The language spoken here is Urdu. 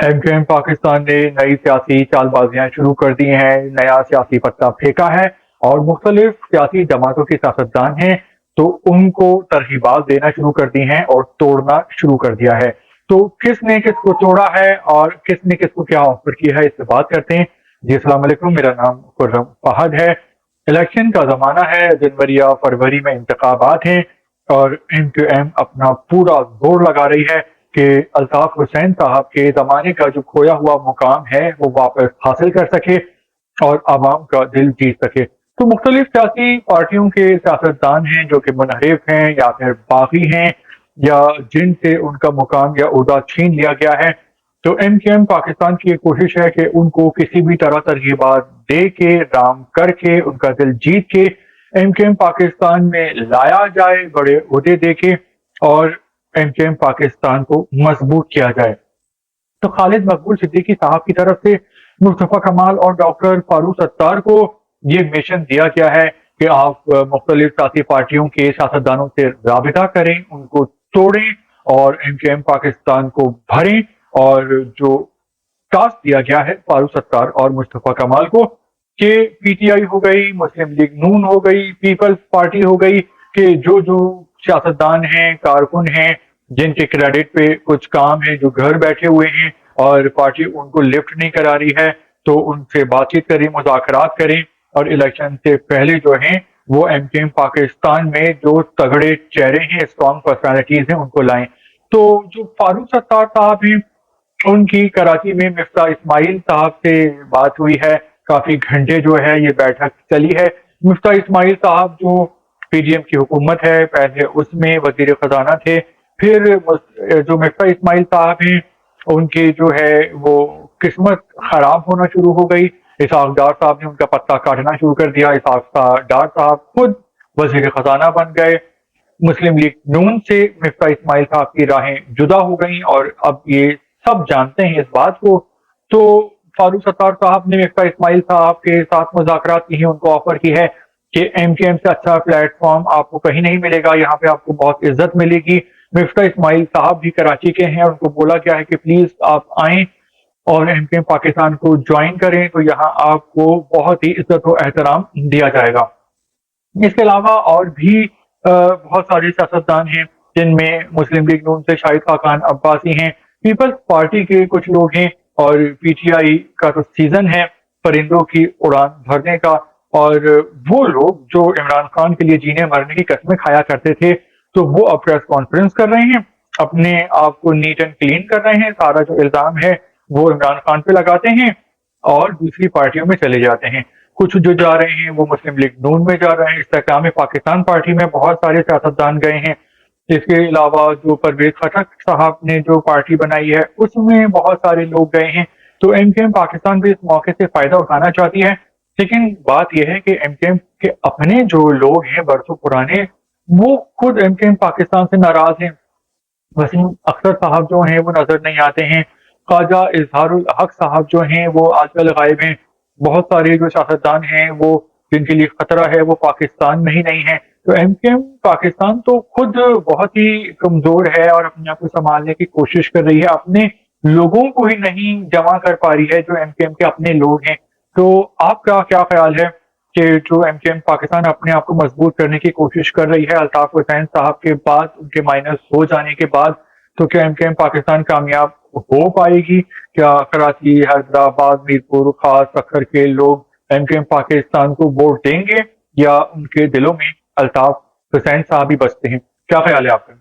ایم کیو ایم پاکستان نے نئی سیاسی چالبازیاں شروع کر دی ہیں، نیا سیاسی پتا پھینکا ہے اور مختلف سیاسی جماعتوں کے سیاستدان ہیں تو ان کو ترغیبات دینا شروع کر دی ہیں اور توڑنا شروع کر دیا ہے۔ تو کس نے کس کو توڑا ہے اور کس نے کس کو کیا آفر کیا ہے، اس سے بات کرتے ہیں۔ جی السلام علیکم، میرا نام خرم فہد ہے۔ الیکشن کا زمانہ ہے، جنوری یا فروری میں انتخابات ہیں اور ایم کیو ایم اپنا پورا زور لگا رہی ہے کہ الطاف حسین صاحب کے زمانے کا جو کھویا ہوا مقام ہے وہ واپس حاصل کر سکے اور عوام کا دل جیت سکے۔ تو مختلف سیاسی پارٹیوں کے سیاستدان ہیں جو کہ منحرف ہیں یا پھر باغی ہیں یا جن سے ان کا مقام یا عہدہ چھین لیا گیا ہے، تو ایم کیو ایم پاکستان کی یہ کوشش ہے کہ ان کو کسی بھی طرح ترغیبات دے کے، رام کر کے، ان کا دل جیت کے ایم کیو ایم پاکستان میں لایا جائے، بڑے عہدے دے کے، اور ایم کیو ایم پاکستان کو مضبوط کیا جائے۔ تو خالد مقبول صدیقی صاحب کی طرف سے مصطفیٰ کمال اور ڈاکٹر فاروق ستار کو یہ مشن دیا گیا ہے کہ آپ مختلف سیاسی پارٹیوں کے سیاستدانوں سے رابطہ کریں، ان کو توڑیں اور ایم کیو ایم پاکستان کو بھریں، اور جو ٹاسک دیا گیا ہے فاروق ستار اور مصطفیٰ کمال کو کہ پی ٹی آئی ہو گئی، مسلم لیگ نون ہو گئی، پیپلز پارٹی ہو گئی، کہ جو سیاستدان ہیں، کارکن ہیں، جن کے کریڈٹ پہ کچھ کام ہے، جو گھر بیٹھے ہوئے ہیں اور پارٹی ان کو لفٹ نہیں کرا رہی ہے، تو ان سے بات چیت کریں، مذاکرات کریں اور الیکشن سے پہلے جو ہیں وہ ایم کیو ایم پاکستان میں جو تگڑے چہرے ہیں، اسٹرانگ پرسنالٹیز ہیں، ان کو لائیں۔ تو جو فاروق ستار صاحب ہیں، ان کی کراچی میں مفتاح اسماعیل صاحب سے بات ہوئی ہے، کافی گھنٹے جو ہے یہ بیٹھک چلی ہے۔ مفتاح اسماعیل صاحب جو پی ڈی ایم کی حکومت ہے، پہلے اس میں وزیر خزانہ تھے، پھر جو مفتاح اسماعیل صاحب ہیں ان کی جو ہے وہ قسمت خراب ہونا شروع ہو گئی، اسحاق ڈار صاحب نے ان کا پتہ کاٹنا شروع کر دیا، اسحاق ڈار صاحب خود وزیر خزانہ بن گئے، مسلم لیگ نون سے مفتاح اسماعیل صاحب کی راہیں جدا ہو گئیں اور اب یہ سب جانتے ہیں اس بات کو۔ تو فاروق ستار صاحب نے مفتاح اسماعیل صاحب کے ساتھ مذاکرات کی ہیں، ان کو آفر کی ہے کہ ایم کیو ایم سے اچھا پلیٹ فارم آپ کو کہیں نہیں ملے گا، یہاں پہ آپ کو بہت عزت ملے گی۔ مفتاح اسماعیل صاحب بھی کراچی کے ہیں، ان کو بولا گیا ہے کہ پلیز آپ آئیں اور ایم کیو ایم پاکستان کو جوائن کریں، تو یہاں آپ کو بہت ہی عزت و احترام دیا جائے گا۔ اس کے علاوہ اور بھی بہت سارے سیاستدان ہیں، جن میں مسلم لیگ نون سے شاہد خاقان عباسی ہیں، پیپلز پارٹی کے کچھ لوگ ہیں، اور پی ٹی آئی کا تو سیزن ہے پرندوں کی اڑان بھرنے کا، اور وہ لوگ جو عمران خان کے لیے جینے مرنے کی قسمیں کھایا کرتے تھے، تو وہ اب پریس کانفرنس کر رہے ہیں، اپنے آپ کو نیٹ اینڈ کلین کر رہے ہیں، سارا جو الزام ہے وہ عمران خان پہ لگاتے ہیں اور دوسری پارٹیوں میں چلے جاتے ہیں۔ کچھ جو جا رہے ہیں وہ مسلم لیگ نون میں جا رہے ہیں، استحکام پاکستان پارٹی میں بہت سارے سیاستدان گئے ہیں۔ اس کے علاوہ جو پرویز خٹک صاحب نے جو پارٹی بنائی ہے اس میں بہت سارے لوگ گئے ہیں۔ تو ایم کیو ایم پاکستان بھی اس موقع سے فائدہ اٹھانا چاہتی ہے، لیکن بات یہ ہے کہ ایم کیو ایم کے اپنے جو لوگ ہیں برسوں پرانے، وہ خود ایم کیو ایم پاکستان سے ناراض ہیں۔ وسیم اختر صاحب جو ہیں وہ نظر نہیں آتے ہیں، خواجہ اظہار الحق صاحب جو ہیں وہ آج کل غائب ہیں، بہت سارے جو سیاستدان ہیں وہ جن کے لیے خطرہ ہے وہ پاکستان میں ہی نہیں ہیں۔ تو ایم کیو ایم پاکستان تو خود بہت ہی کمزور ہے اور اپنے آپ کو سنبھالنے کی کوشش کر رہی ہے، اپنے لوگوں کو ہی نہیں جمع کر پا رہی ہے جو ایم کیو ایم کے اپنے لوگ ہیں۔ تو آپ کا کیا خیال ہے کہ جو ایم کیو ایم پاکستان اپنے آپ کو مضبوط کرنے کی کوشش کر رہی ہے الطاف حسین صاحب کے بعد، ان کے مائنس ہو جانے کے بعد، تو کیا ایم کیو ایم پاکستان کامیاب ہو پائے گی؟ کیا کراچی، حیدرآباد، میرپور، خاص سکھر کے لوگ ایم کیو ایم پاکستان کو ووٹ دیں گے یا ان کے دلوں میں الطاف حسین صاحب ہی بستے ہیں؟ کیا خیال ہے آپ کا؟